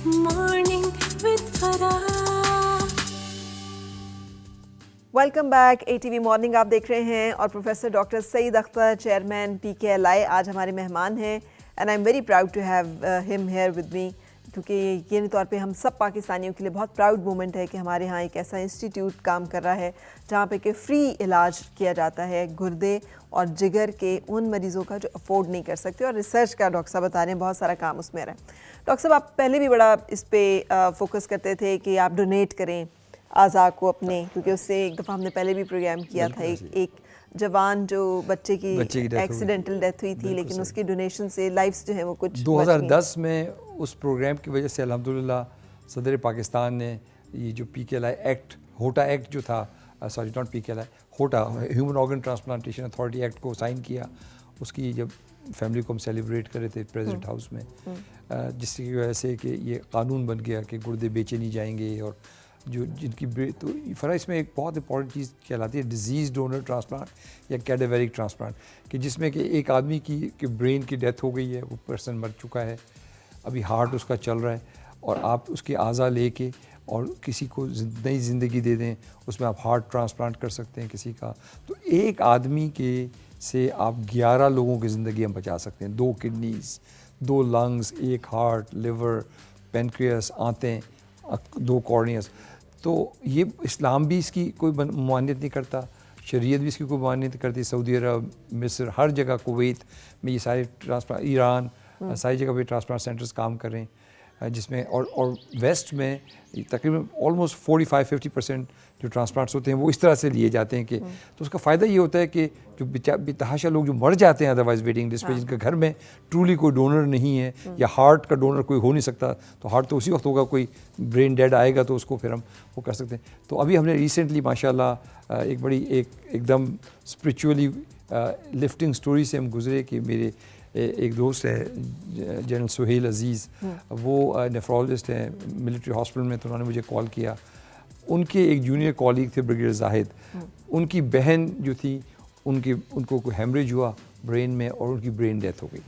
Morning with Farah. Welcome back ATV morning آپ دیکھ رہے ہیں اور professor doctor Saeed Akhtar chairman PKLI آج ہمارے مہمان ہیں and I am very proud to have him here with me, کیونکہ یقینی طور پہ ہم سب پاکستانیوں کے لیے بہت پراؤڈ مومنٹ ہے کہ ہمارے ہاں ایک ایسا انسٹیٹیوٹ کام کر رہا ہے جہاں پہ کہ فری علاج کیا جاتا ہے گردے اور جگر کے ان مریضوں کا جو افورڈ نہیں کر سکتے، اور ریسرچ کا ڈاکٹر صاحب بتا رہے ہیں بہت سارا کام اس میں رہا ہے۔ ڈاکٹر صاحب آپ پہلے بھی بڑا اس پہ فوکس کرتے تھے کہ آپ ڈونیٹ کریں اعضاء کو اپنے، کیونکہ اس سے ایک دفعہ ہم نے پہلے بھی پروگرام کیا تھا، ایک جوان جو بچے کی ایکسیڈنٹل ڈیتھ ہوئی تھی، لیکن اس کی ڈونیشن سے لائفز جو ہیں وہ کچھ 2010 میں اس پروگرام کی وجہ سے الحمدللہ صدر پاکستان نے یہ جو PKLI ایکٹ، ہوٹا ایکٹ جو تھا، sorry not PKLI، HOTA human organ transplantation authority act کو سائن کیا۔ اس کی جب فیملی کو ہم سیلیبریٹ کر رہے تھے پریزیڈنٹ ہاؤس میں، جس کی وجہ سے کہ یہ قانون بن گیا کہ گردے بیچے نہیں جائیں گے، اور جو جن کی تو فرا اس میں ایک بہت امپورٹنٹ چیز کہلاتی ہے ڈیزیز ڈونر ٹرانسپلانٹ یا کیڈیویرک ٹرانسپلانٹ، کہ جس میں کہ ایک آدمی کی کہ برین کی ڈیتھ ہو گئی ہے، وہ پرسن مر چکا ہے، ابھی ہارٹ اس کا چل رہا ہے، اور آپ اس کے اعضاء لے کے اور کسی کو نئی زندگی دے دیں، اس میں آپ ہارٹ ٹرانسپلانٹ کر سکتے ہیں کسی کا، تو ایک آدمی کے سے آپ 11 لوگوں کی زندگی ہم بچا سکتے ہیں، 2 kidneys, 2 lungs, 1 heart, liver, pancreas, آنتیں، 2 کارنیاز۔ تو یہ اسلام بھی اس کی کوئی ممانعت نہیں کرتا، شریعت بھی اس کی کوئی ممانعت نہیں کرتی، سعودی عرب، مصر، ہر جگہ، کویت میں یہ سارے ٹرانسپلانٹ، ایران، ساری جگہ پہ ٹرانسپلانٹ سینٹرز کام کر رہے ہیں، جس میں اور ویسٹ میں تقریباً آلموسٹ 45-50% جو ٹرانسپلانٹس ہوتے ہیں وہ اس طرح سے لیے جاتے ہیں کہ تو اس کا فائدہ یہ ہوتا ہے کہ جو بتحاشا لوگ جو مر جاتے ہیں ادروائز ویٹنگ لسٹ پہ، جن کے گھر میں ٹرولی کوئی ڈونر نہیں ہے یا ہارٹ کا ڈونر کوئی ہو نہیں سکتا، تو ہارٹ تو اسی وقت ہوگا، کوئی برین ڈیڈ آئے گا تو اس کو پھر ہم وہ کر سکتے ہیں۔ تو ابھی ہم نے ریسنٹلی ماشاء اللہ ایک بڑی ایک دم اسپریچولی لفٹنگ اسٹوری سے ہم گزرے کہ میرے ایک دوست ہے جنرل سہیل عزیز، وہ نیفرولوجسٹ ہیں ملٹری ہاسپٹل میں، تو انہوں نے مجھے کال کیا، ان کے ایک جونیئر کالیگ تھے بریگیڈیئر زاہد، ان کی بہن جو تھی ان کو کوئی ہیمریج ہوا برین میں اور ان کی برین ڈیتھ ہو گئی۔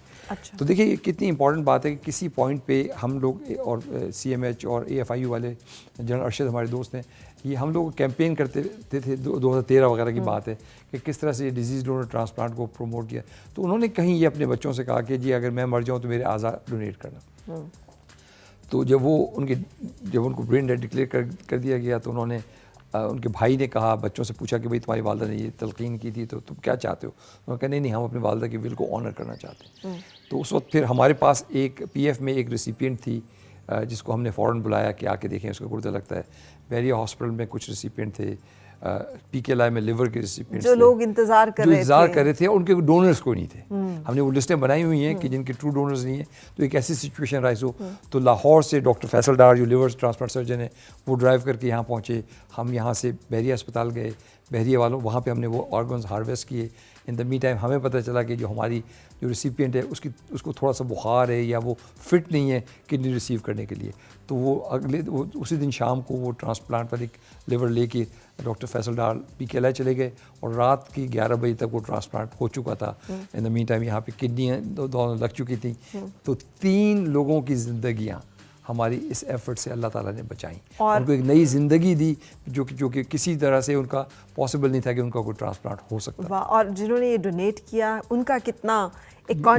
تو دیکھیے یہ کتنی امپورٹنٹ بات ہے کہ کسی پوائنٹ پہ ہم لوگ اور CMH اور AFIU والے جنرل ارشد ہمارے دوست ہیں، یہ ہم لوگ کیمپین کرتے تھے 2013 وغیرہ کی بات ہے کہ کس طرح سے یہ ڈیزیز ڈونر ٹرانسپلانٹ کو پروموٹ کیا، تو انہوں نے کہیں یہ اپنے بچوں سے کہا کہ جی اگر میں مر جاؤں تو میرے اعضاء ڈونیٹ کرنا۔ تو جب ان کو برین ڈیڈ ڈکلیئر کر دیا گیا تو انہوں نے ان کے بھائی نے کہا، بچوں سے پوچھا کہ بھائی تمہاری والدہ نے یہ تلقین کی تھی تو تم کیا چاہتے ہو؟ انہوں نے کہا نہیں ہم اپنی والدہ کی ول کو آنر کرنا چاہتے ہیں۔ تو اس وقت پھر ہمارے پاس ایک PF میں ایک ریسیپینٹ تھی جس کو ہم نے فوراً بلایا کہ آ کے دیکھیں اس کا گردہ لگتا ہے۔ بحریہ ہاسپٹل میں کچھ ریسیپینٹ تھے، PKLI میں لیور کے ریسیپینٹ، جو لوگ انتظار کر رہے تھے ان کے ڈونرز کوئی نہیں تھے۔ ہم نے وہ لسٹیں بنائی ہوئی ہیں کہ جن کے ٹرو ڈونرز نہیں ہیں، تو ایک ایسی سچویشن رائز ہو تو لاہور سے ڈاکٹر فیصل ڈار جو لیور ٹرانسپلانٹ سرجن ہے وہ ڈرائیو کر کے یہاں پہنچے، ہم یہاں سے بحریہ اسپتال گئے، بحریہ والوں وہاں پہ ہم نے وہ آرگنز ہارویسٹ کیے۔ ان دا می ٹائم ہمیں پتہ چلا کہ جو ہماری جو ریسیپینٹ ہے اس کو تھوڑا سا بخار ہے یا وہ فٹ نہیں ہے کڈنی ریسیو کرنے کے لیے، تو وہ اسی دن شام کو وہ ٹرانسپلانٹ پر ایک لیور لے کے ڈاکٹر فیصل ڈار PKLI چلے گئے، اور رات کی 11 بجے تک وہ ٹرانسپلانٹ ہو چکا تھا۔ ان دا مین ٹائم یہاں پہ کڈنیاں دونوں لگ چکی تھیں، تو 3 لوگوں کی زندگیاں ہماری اس ایفرٹ سے اللہ تعالیٰ نے بچائیں، ان کو ایک نئی زندگی دی جو کہ کسی طرح سے ان کا پاسبل نہیں تھا کہ ان کا کوئی ٹرانسپلانٹ ہو سکتا۔ اور جنہوں نے یہ ڈونیٹ کیا ان کا کتنا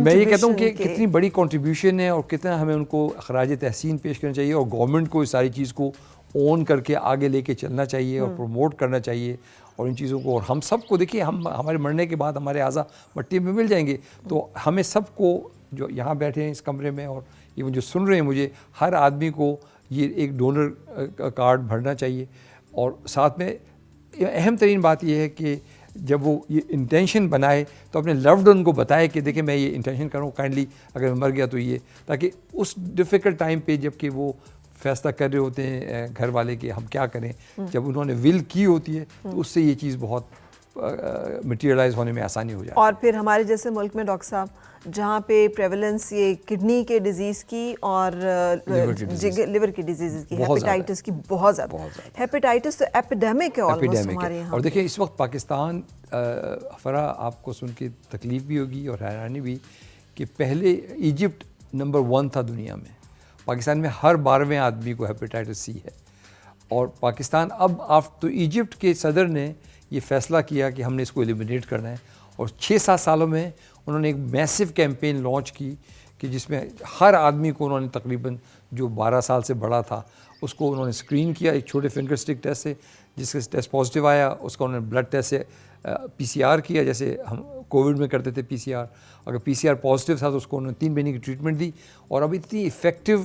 میں یہ کہتا ہوں کہ کتنی بڑی کنٹریبیوشن ہے اور کتنا ہمیں ان کو خراج تحسین پیش کرنا چاہیے، اور گورنمنٹ کو اس ساری چیز کو اون کر کے آگے لے کے چلنا چاہیے اور پروموٹ کرنا چاہیے، اور ان چیزوں کو، اور ہم سب کو دیکھیے ہمارے مرنے کے بعد ہمارے اعضاء مٹی میں مل جائیں گے، تو ہمیں سب کو جو یہاں بیٹھے ہیں اس کمرے میں اور ایون جو سن رہے ہیں مجھے، ہر آدمی کو یہ ایک ڈونر کارڈ بھرنا چاہیے، اور ساتھ میں اہم ترین بات یہ ہے کہ جب وہ یہ انٹینشن بنائے تو اپنے لوڈ ون کو بتائے کہ دیکھیں میں یہ انٹینشن کر رہا ہوں، کائنڈلی اگر میں مر گیا تو یہ، تاکہ اس ڈیفیکلٹ ٹائم پہ جب کہ وہ فیصلہ کر رہے ہوتے ہیں گھر والے کہ ہم کیا کریں، جب انہوں نے ول کی ہوتی ہے تو اس سے یہ چیز بہت مٹیریلائز ہونے میں آسانی ہو جائے۔ اور پھر ہمارے جیسے ملک میں ڈاکٹر صاحب جہاں پہ پریولنس یہ کڈنی کے ڈیزیز کی اور لیور کی ڈیزیز کی، ہیپیٹائٹس کی بہت زیادہ، ہیپیٹائٹس تو ایپیڈیمک ہے آلموسٹ ہمارے یہاں۔ اور دیکھیں اس وقت پاکستان، فرا آپ کو سن کے تکلیف بھی ہوگی اور حیرانی بھی کہ پہلے ایجپٹ نمبر 1 تھا دنیا میں، پاکستان میں ہر 12ویں آدمی کو ہیپیٹائٹس سی ہے. اور پاکستان اب تو ایجپٹ کے صدر نے یہ فیصلہ کیا کہ ہم نے اس کو ایلیمینیٹ کرنا ہے, اور 6-7 سالوں میں انہوں نے ایک میسو کیمپین لانچ کی کہ جس میں ہر آدمی کو انہوں نے تقریباً جو 12 سال سے بڑا تھا اس کو انہوں نے اسکرین کیا ایک چھوٹے فنگر اسٹک ٹیسٹ سے, جس کا ٹیسٹ پازیٹیو آیا اس کا انہوں نے بلڈ ٹیسٹ سے PCR کیا, جیسے ہم کووڈ میں کرتے تھے PCR. اگر PCR پازیٹیو تھا تو اس کو انہوں نے 3 مہینے کی ٹریٹمنٹ دی, اور اب اتنی افیکٹو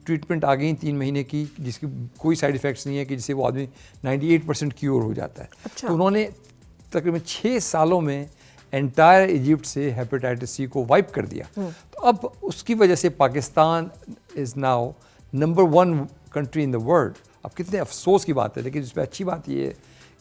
ٹریٹمنٹ آ گئی 3 مہینے کی جس کی کوئی سائڈ افیکٹس نہیں ہے, کہ جس سے وہ آدمی 98% کیور ہو جاتا ہے. تو انہوں نے تقریباً 6 سالوں میں انٹائر ایجپٹ سے ہیپیٹائٹس سی کو وائپ کر دیا. تو اب اس کی وجہ سے Pakistan is now number 1 country in the world. اب کتنے افسوس کی بات ہے, لیکن اس پہ اچھی بات یہ ہے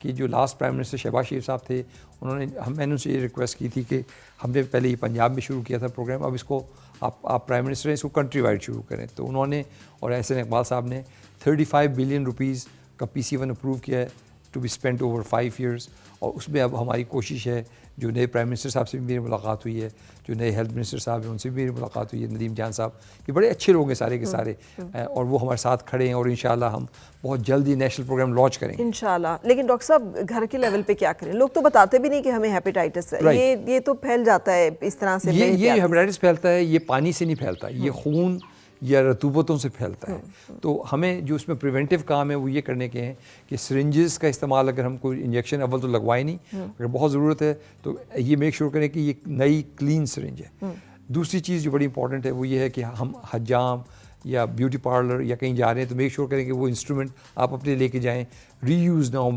کہ جو لاسٹ پرائم منسٹر شہباز شریف صاحب تھے, انہوں نے میں نے ان سے یہ ریکویسٹ کی تھی کہ ہم نے پہلے یہ پنجاب میں شروع کیا تھا پروگرام, اب اس کو آپ پرائم منسٹر ہیں اس کو کنٹری وائڈ شروع کریں. تو انہوں نے اور احسن اقبال صاحب نے 35 بلین روپیز کا PC1 اپروو کیا ہے to be spend over 5 years. اور اس میں اب ہماری کوشش ہے, جو نئے پرائم منسٹر صاحب سے بھی میری ملاقات ہوئی ہے, جو نئے ہیلتھ منسٹر صاحب ہیں ان سے بھی میری ملاقات ہوئی ہے, ندیم جان صاحب, یہ بڑے اچھے لوگ ہیں سارے کے سارے, اور وہ ہمارے ساتھ کھڑے ہیں, اور انشاءاللہ ہم بہت جلد ہی نیشنل پروگرام لانچ کریں گے انشاءاللہ. لیکن ڈاکٹر صاحب گھر کے لیول پہ کیا کریں؟ لوگ تو بتاتے بھی نہیں کہ ہمیں ہیپیٹائٹس ہے, یہ تو پھیل جاتا ہے اس طرح سے. یہ ہیپیٹائٹس پھیلتا ہے, یہ پانی سے نہیں پھیلتا, یہ خون یا رطوبتوں سے پھیلتا ہے. تو ہمیں جو اس میں پریونٹیو کام ہے وہ یہ کرنے کے ہیں کہ سرنجز کا استعمال, اگر ہم کوئی انجیکشن اول تو لگوائے نہیں, اگر بہت ضرورت ہے تو یہ میک شیور کریں کہ یہ نئی کلین سرنج ہے. دوسری چیز جو بڑی امپورٹنٹ ہے وہ یہ ہے کہ ہم حجام یا بیوٹی پارلر یا کہیں جا رہے ہیں تو میک شیور کریں کہ وہ انسٹرومنٹ آپ اپنے لے کے جائیں, ری یوز نہ ہو.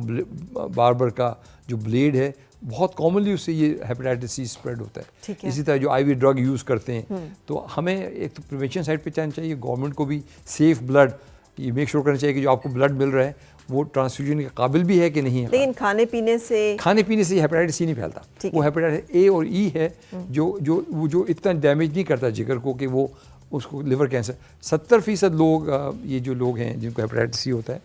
باربر کا جو بلیڈ ہے بہت کامنلی اس سے یہ ہیپیٹائٹس سی اسپریڈ ہوتا ہے. اسی طرح جو IV ڈرگ یوز کرتے ہیں, تو ہمیں ایک تو پریونشن سائڈ پہ چلنا چاہیے, گورنمنٹ کو بھی سیف بلڈ یہ میک شیور کرنا چاہیے کہ جو آپ کو بلڈ مل رہا ہے وہ ٹرانسفیوژن کے قابل بھی ہے کہ نہیں ہے. لیکن کھانے پینے سے ہیپیٹائٹس سی نہیں پھیلتا, وہ ہیپیٹائٹس A اور E ہے جو اتنا ڈیمیج نہیں کرتا جگر کو کہ وہ اس کو لیور کینسر. 70% لوگ یہ جو لوگ ہیں جن کو ہیپیٹائٹس سی ہوتا ہے,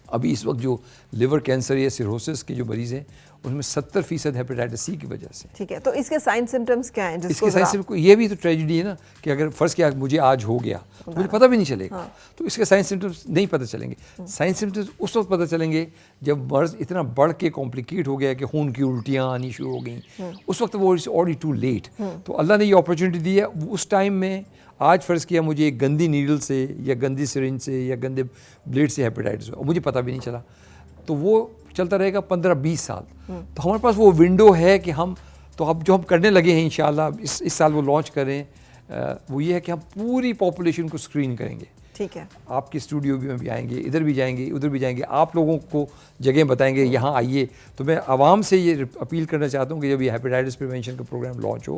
ابھی اس وقت جو لیور کینسر یا سیروسس کے جو مریض ہیں ان میں 70% ہیپیٹائٹس سی کی وجہ سے. ٹھیک ہے, تو اس کے سائن سمٹمس کیا ہیں؟ اس کے سائن سمٹم یہ بھی تو ٹریجڈی ہے نا کہ اگر فرض کیا مجھے آج ہو گیا مجھے پتہ بھی نہیں چلے گا, تو اس کے سائن سمٹمس نہیں پتہ چلیں گے. سائن سمٹمس اس وقت پتہ چلیں گے جب مرض اتنا بڑھ کے کمپلیکیٹ ہو گیا کہ خون کی الٹیاں آنی شروع ہو گئیں, اس وقت وہ آلریڈی ٹو لیٹ. تو اللہ نے یہ اپرچونیٹی دی ہے اس ٹائم میں. آج فرض کیا مجھے ایک گندی نیڈل سے یا گندی سرنج سے یا گندے بلیڈ سے ہیپیٹائٹس ہوا, مجھے پتہ بھی نہیں چلا, تو وہ چلتا رہے گا 15-20 سال. تو ہمارے پاس وہ ونڈو ہے کہ ہم تو اب جو ہم کرنے لگے ہیں انشاءاللہ اس سال وہ لانچ کریں, وہ یہ ہے کہ ہم پوری پاپولیشن کو اسکرین کریں گے. ٹھیک ہے, آپ کے اسٹوڈیو میں بھی آئیں گے, ادھر بھی جائیں گے, ادھر بھی جائیں گے, آپ لوگوں کو جگہ بتائیں گے یہاں آئیے. تو میں عوام سے یہ اپیل کرنا چاہتا ہوں کہ جب یہ ہیپیٹائٹس پریونشن کا پروگرام لانچ ہو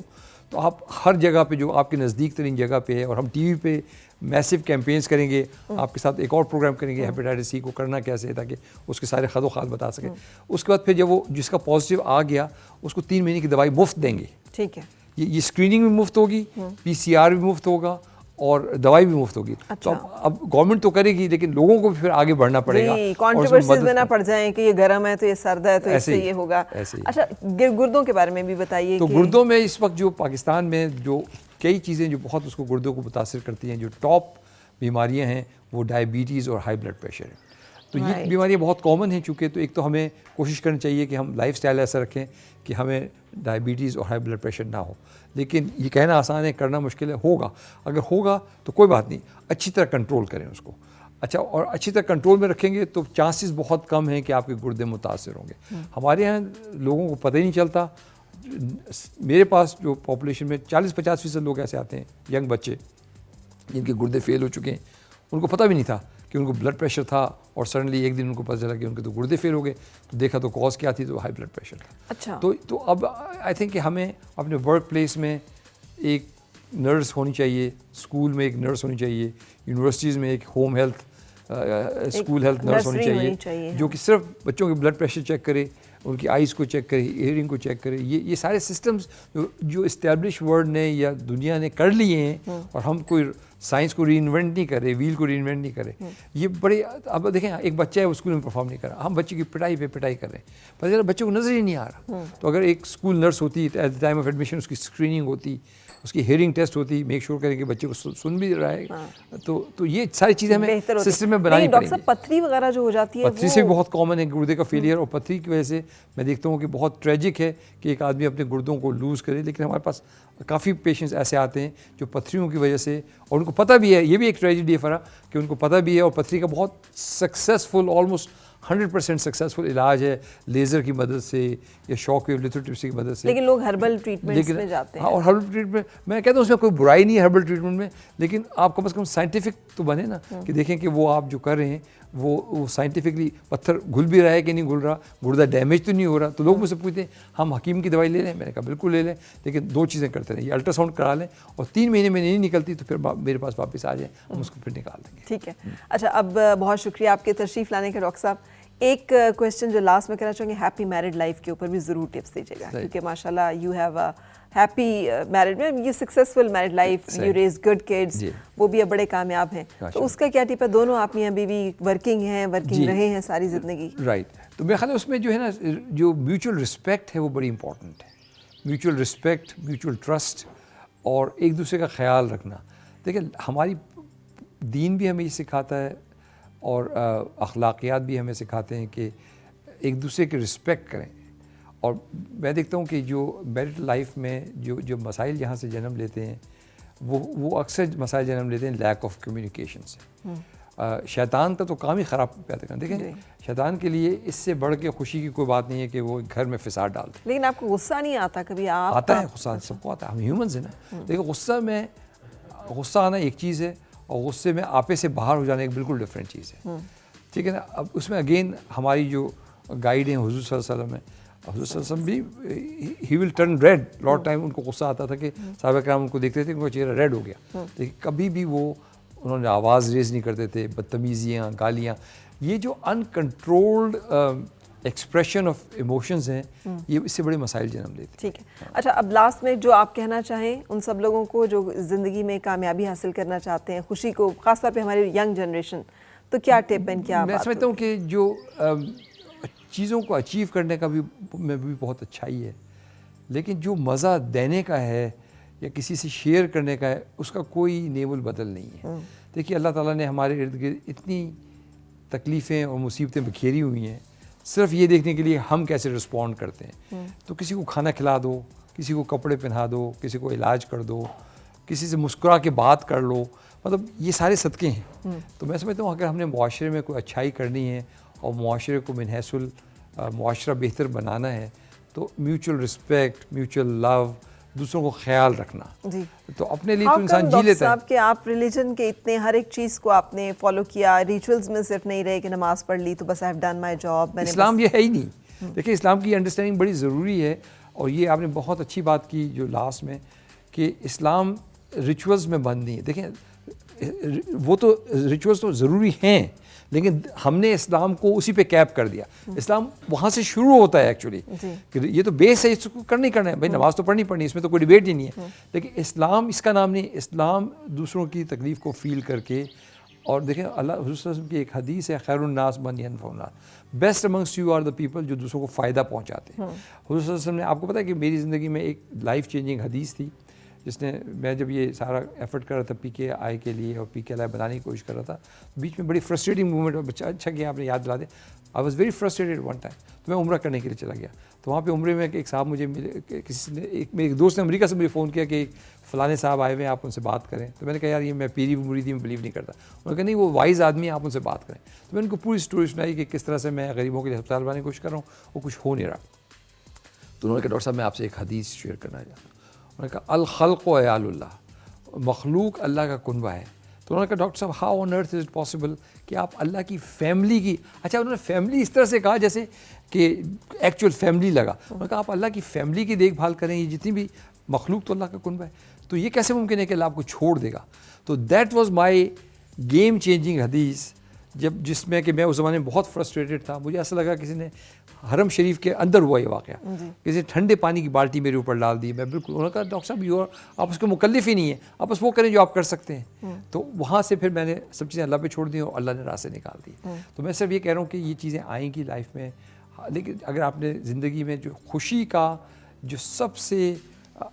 تو آپ ہر جگہ پہ جو آپ کے نزدیک ترین جگہ پہ ہے, اور ہم TV پہ میسو کیمپینز کریں گے, آپ کے ساتھ ایک اور پروگرام کریں گے ہیپیٹائٹس سی کو کرنا کیسے ہے تاکہ اس کے سارے خد و خال بتا سکیں. اس کے بعد پھر جب وہ جس کا پازیٹیو آ گیا اس کو 3 مہینے کی دوائی مفت دیں گے. ٹھیک ہے, یہ اسکریننگ بھی مفت ہوگی, PCR بھی مفت ہوگا, اور دوائی بھی مفت ہوگی. تو اب گورنمنٹ تو کرے گی لیکن لوگوں کو بھی پھر آگے بڑھنا پڑے گا. کنٹروورسیز میں نہ پڑ جائیں کہ یہ گرم ہے تو یہ سرد ہے تو اس سے یہ ہوگا. اچھا, گردوں کے بارے میں بھی بتائیے. تو گردوں میں اس وقت جو پاکستان میں جو کئی چیزیں جو بہت اس کو گردوں کو متاثر کرتی ہیں, جو ٹاپ بیماریاں ہیں وہ ڈائبٹیز اور ہائی بلڈ پریشر ہے. تو یہ بیماریاں بہت کامن ہیں چونکہ, تو ایک تو ہمیں کوشش کرنی چاہیے کہ ہم لائف سٹائل ایسا رکھیں کہ ہمیں ڈائبٹیز اور ہائی بلڈ پریشر نہ ہو. لیکن یہ کہنا آسان ہے, کرنا مشکل ہے. ہوگا, اگر ہوگا تو کوئی بات نہیں, اچھی طرح کنٹرول کریں اس کو. اچھا, اور اچھی طرح کنٹرول میں رکھیں گے تو چانسز بہت کم ہیں کہ آپ کے گردے متاثر ہوں گے. ہمارے یہاں لوگوں کو پتہ ہی نہیں چلتا. میرے پاس جو پاپولیشن میں 40-50% لوگ ایسے آتے ہیں, ینگ بچے جن کے گردے فیل ہو چکے ہیں, ان کو پتہ بھی نہیں تھا کہ ان کو بلڈ پریشر تھا, اور سڈنلی ایک دن ان کو پتہ چلا کہ ان کے تو گردے فیل ہو گئے. تو دیکھا تو کاز کیا تھی, تو ہائی بلڈ پریشر تھا. اچھا, تو اب آئی تھنک کہ ہمیں اپنے ورک پلیس میں ایک نرس ہونی چاہیے, اسکول میں ایک نرس ہونی چاہیے, یونیورسٹیز میں ایک home health school health nurse ہونی چاہیے جو کہ صرف بچوں کے بلڈ پریشر چیک کرے, ان کی آئیز کو چیک کرے, ہیئرنگ کو چیک کرے. یہ سارے سسٹمز جو اسٹیبلش ورلڈ نے یا دنیا نے کر لیے ہیں, اور ہم کوئی سائنس کو ری انوینٹ نہیں کر رہے, ویل کو ری انوینٹ نہیں کر رہے. یہ بڑے, اب دیکھیں ایک بچہ ہے وہ اسکول میں پرفارم نہیں کر رہا, ہم بچے کی پٹائی پہ پٹائی کر رہے ہیں, پر بچے کو نظر ہی نہیں آ رہا. تو اگر ایک اسکول نرس ہوتی at the time of admission, اس کی اسکریننگ ہوتی, اس کی ہیئرنگ ٹیسٹ ہوتی, میک شور کریں کہ بچے کو سن بھی رہا ہے. تو یہ ساری چیزیں ہمیں سسٹم میں بنانی پڑیں گی. ڈاکٹر صاحب پتھری وغیرہ جو ہو جاتی ہے پتھری سے بھی بہت کامن ہے گردے کا فیلئر, اور پتھری کی وجہ سے میں دیکھتا ہوں کہ بہت ٹریجک ہے کہ ایک آدمی اپنے گردوں کو لوز کرے, لیکن ہمارے پاس کافی پیشنٹس ایسے آتے ہیں جو پتھریوں کی وجہ سے, اور ان کو پتہ بھی ہے, یہ بھی ایک ٹریجڈی ہے فرا, کہ ان کو پتہ بھی ہے, اور پتھری کا بہت سکسیزفل آلموسٹ 100% سکسیزفل علاج ہے لیزر کی مدد سے یا شاک ویو لیتھوٹرپسی کی مدد سے. لیکن لوگ ہربل ٹریٹمنٹس میں جاتے ہیں. اور ہربل ٹریٹمنٹ میں کہتا ہوں اس میں کوئی برائی نہیں ہے ہربل ٹریٹمنٹ میں, لیکن آپ کم از کم سائنٹیفک تو بنے نا, کہ دیکھیں کہ وہ آپ جو کر رہے ہیں وہ سائنٹیفکلی پتھر گھل بھی رہا ہے کہ نہیں گھل رہا, گردہ ڈیمیج تو نہیں ہو رہا. تو لوگ مجھ سے پوچھتے ہیں ہم حکیم کی دوائی لے لیں, میں نے کہا بالکل لے لیں, لیکن 2 چیزیں کرتے رہیں, یہ الٹرا ساؤنڈ کرا لیں, اور 3 مہینے میں نہیں نکلتی تو پھر میرے پاس واپس آ جائیں, ہم اس کو پھر نکال دیں گے. ٹھیک ہے. اچھا, اب بہت شکریہ آپ کے تشریف لانے کا ڈاکٹر صاحب. ایک کویسچن جو لاسٹ میں کرنا چاہوں گی, ہیپی میرڈ لائف کے اوپر بھی ضرور ٹپس دیجیے گا, کیونکہ ماشاء اللہ you have a happy married, یہ successful married life, you raise good kids, وہ بھی اب بڑے کامیاب ہیں, تو اس کا کیا ٹپ ہے؟ دونوں آپ میاں بیوی ورکنگ ہیں, ورکنگ رہے ہیں ساری زندگی. رائٹ. تو میرے خیال ہے اس میں جو ہے نا, جو میوچل رسپیکٹ ہے وہ بڑی امپورٹنٹ ہے. میوچل رسپیکٹ, میوچل ٹرسٹ, اور ایک دوسرے کا خیال رکھنا. دیکھیں ہماری دین بھی ہمیں یہ سکھاتا ہے, اور اخلاقیات بھی ہمیں سکھاتے ہیں کہ ایک دوسرے کی رسپیکٹ کریں. اور میں دیکھتا ہوں کہ جو میرٹل لائف میں جو مسائل جہاں سے جنم لیتے ہیں وہ اکثر مسائل جنم لیتے ہیں لیک آف کمیونیکیشن سے. شیطان کا تو کام ہی خراب پیدا کرنا. دیکھیں شیطان کے لیے اس سے بڑھ کے خوشی کی کوئی بات نہیں ہے کہ وہ گھر میں فساد ڈالتے. لیکن آپ کو غصہ نہیں آتا کبھی؟ آپ آتا ہے غصہ, سب کو آتا ہے, ہم ہیومنز ہیں نا. لیکن غصہ آنا ایک چیز ہے, اور غصے میں آپے سے باہر ہو جانا ایک بالکل ڈفرینٹ چیز ہے. ٹھیک ہے نا. اب اس میں اگین ہماری جو گائیڈ ہیں حضور صلی اللہ علیہ وسلم ہے, حضور صلی اللہ علیہ وسلم بھی ہی will turn red. Lot time ان کو غصہ آتا تھا کہ صحابہ کرام ان کو دیکھتے تھے کہ ان کا چہرہ ریڈ ہو گیا, لیکن کبھی بھی وہ انہوں نے آواز ریز نہیں کرتے تھے. بدتمیزیاں, گالیاں, یہ جو انکنٹرولڈ ایکسپریشن آف ایموشنز ہیں, یہ اس سے بڑے مسائل جنم لیتے ہیں. ٹھیک ہے. اچھا, اب لاسٹ میں جو آپ کہنا چاہیں ان سب لوگوں کو جو زندگی میں کامیابی حاصل کرنا چاہتے ہیں, خوشی کو, خاص طور پہ ہماری ینگ جنریشن, تو کیا ٹپ ہے, کیا میں سمجھتا ہوں کہ جو چیزوں کو اچیو کرنے کا بھی میں بھی بہت اچھائی ہے, لیکن جو مزہ دینے کا ہے یا کسی سے شیئر کرنے کا ہے, اس کا کوئی نیب البدل نہیں ہے. دیکھیے اللہ تعالیٰ نے ہمارے ارد گرد اتنی تکلیفیں اور مصیبتیں بکھیری ہوئی ہیں, صرف یہ دیکھنے کے لیے ہم کیسے رسپونڈ کرتے ہیں. تو کسی کو کھانا کھلا دو, کسی کو کپڑے پہنا دو, کسی کو علاج کر دو, کسی سے مسکرا کے بات کر لو, مطلب یہ سارے صدقے ہیں. تو میں سمجھتا ہوں اگر ہم نے معاشرے میں کوئی اچھائی کرنی ہے اور معاشرے کو من حیث معاشرہ بہتر بنانا ہے, تو میوچل رسپیکٹ, میوچل لو, دوسروں کو خیال رکھنا, تو اپنے لیے تو انسان جی لیتا ہے. کہ آپ ریلیجن کے اتنے ہر ایک چیز کو آپ نے فالو کیا, ریچولز میں صرف نہیں رہے کہ نماز پڑھ لی تو بس I have done my job. اسلام یہ ہے ہی نہیں. دیکھیں اسلام کی انڈرسٹینڈنگ بڑی ضروری ہے, اور یہ آپ نے بہت اچھی بات کی جو لاسٹ میں, کہ اسلام ریچولز میں بند نہیں ہے. دیکھیں وہ تو ریچولز تو ضروری ہیں, لیکن ہم نے اسلام کو اسی پہ کیپ کر دیا. اسلام وہاں سے شروع ہوتا ہے ایکچولی, کہ یہ تو بیس ہے, اس کو کرنا ہی کرنا ہے بھائی, نماز تو پڑھنی پڑنی, اس میں تو کوئی ڈیبیٹ ہی نہیں ہے. لیکن اسلام اس کا نام نہیں. اسلام دوسروں کی تکلیف کو فیل کر کے, اور دیکھیں اللہ حضور صلی اللہ علیہ وسلم کی ایک حدیث ہے, خیر الناس من ینفع الناس, best amongst you are the people, جو دوسروں کو فائدہ پہنچاتے ہیں. حضور صلی اللہ علیہ وسلم نے, آپ کو پتہ ہے کہ میری زندگی میں ایک لائف چینجنگ حدیث تھی, جس نے, میں جب یہ سارا ایفرٹ کر رہا تھا پی کے آئی کے لیے اور پی کے آئی بنانے کی کوشش کر رہا تھا, بیچ میں بڑی فرسٹریٹنگ مومنٹ, اچھا کیا آپ نے یاد دلا دیا. I was very frustrated one time, تو میں عمرہ کرنے کے لیے چلا گیا. تو وہاں پہ عمرے میں ایک صاحب مجھے ملے, کسی نے, میرے دوست نے امریکہ سے مجھے فون کیا کہ فلانے صاحب آئے ہوئے ہیں, آپ ان سے بات کریں. تو میں نے کہا یار یہ میں پیری مریدی میں بلیو نہیں کرتا. انہوں نے کہا نہیں وہ وائز آدمی ہیں, آپ ان سے بات کریں. تو میں ان کو پوری اسٹوری سنائی کہ کس طرح سے میں غریبوں کے لیے ہسپتال بنانے کی کوشش کر رہا ہوں, وہ کچھ ہو نہیں رہا. تو انہوں نے کہا ڈاکٹر صاحب میں آپ سے ایک حدیث شیئر کرنا چاہتا ہوں. انہوں نے کہا الخلق و عیال اللہ, مخلوق اللہ کا کنبہ ہے. تو انہوں نے کہا ڈاکٹر صاحب how on earth is it possible کہ آپ اللہ کی فیملی کی, اچھا انہوں نے فیملی اس طرح سے کہا جیسے کہ ایکچوئل فیملی لگا. انہوں نے کہا آپ اللہ کی فیملی کی دیکھ بھال کریں, یہ جتنی بھی مخلوق تو اللہ کا کنبہ ہے, تو یہ کیسے ممکن ہے کہ اللہ آپ کو چھوڑ دے گا. تو that was my game changing حدیث, جس میں کہ میں اس زمانے میں بہت فرسٹریٹڈ تھا. مجھے ایسا لگا کسی نے حرم شریف کے اندر ہوا یہ واقعہ, کسی ٹھنڈے پانی کی بالٹی میرے اوپر ڈال دی. میں بالکل, انہوں نے کہا ڈاکٹر صاحب آپ اس کے مکلف ہی نہیں ہیں, آپ بس وہ کریں جو آپ کر سکتے ہیں. تو وہاں سے پھر میں نے سب چیزیں اللہ پہ چھوڑ دی اور اللہ نے راستے نکال دی. تو میں صرف یہ کہہ رہا ہوں کہ یہ چیزیں آئیں گی لائف میں, لیکن اگر آپ نے زندگی میں جو خوشی کا جو سب سے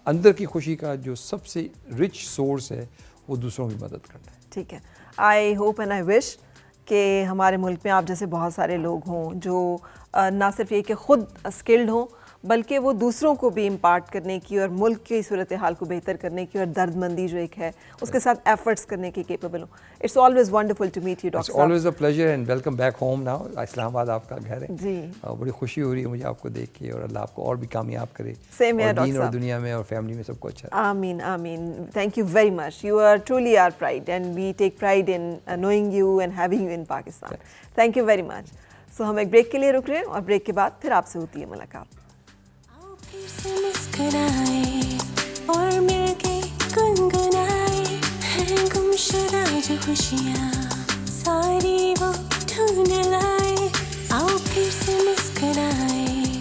اندر کی خوشی کا جو سب سے رچ سورس ہے وہ دوسروں کی مدد کرنا ہے. ٹھیک ہے. آئی ہوپ اینڈ آئی وش کہ ہمارے ملک میں آپ جیسے بہت سارے لوگ ہوں جو نہ صرف یہ کہ خود اسکلڈ ہوں بلکہ وہ دوسروں کو بھی امپارٹ کرنے کی اور ملک کی صورتحال کو بہتر کرنے کی اور درد مندی جو ایک ہے اس کے ساتھ ایفرٹس کرنے کی کیپیبل ہوں. It's always wonderful to meet you doctor صاحب. Always a pleasure and welcome back home now. Islamabad آپ کا گھر ہے. جی بڑی خوشی ہو رہی ہے مجھے آپ کو دیکھ کے, اور اللہ آپ کو اور بھی کامیاب کرے Same here, اور ڈاکٹر دین اور صاحب. دنیا میں اور فیملی میں سب کو اچھا. آمین آمین. Thank you very much. You are truly our pride and we take pride in knowing you and having you in Pakistan. Thank you very much. So ہم ایک بریک کے لیے رک رہے ہیں اور بریک کے بعد پھر آپ سے ہوتی ہے ملاقات. پھر سے مسکرائے اور مل کے گنگنائے ہیں گم شدہ جو خوشیاں ساری وہ ڈھونڈ لائے. آؤ پھر سے مسکرائے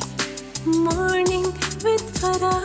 مارننگ وتھ فرا.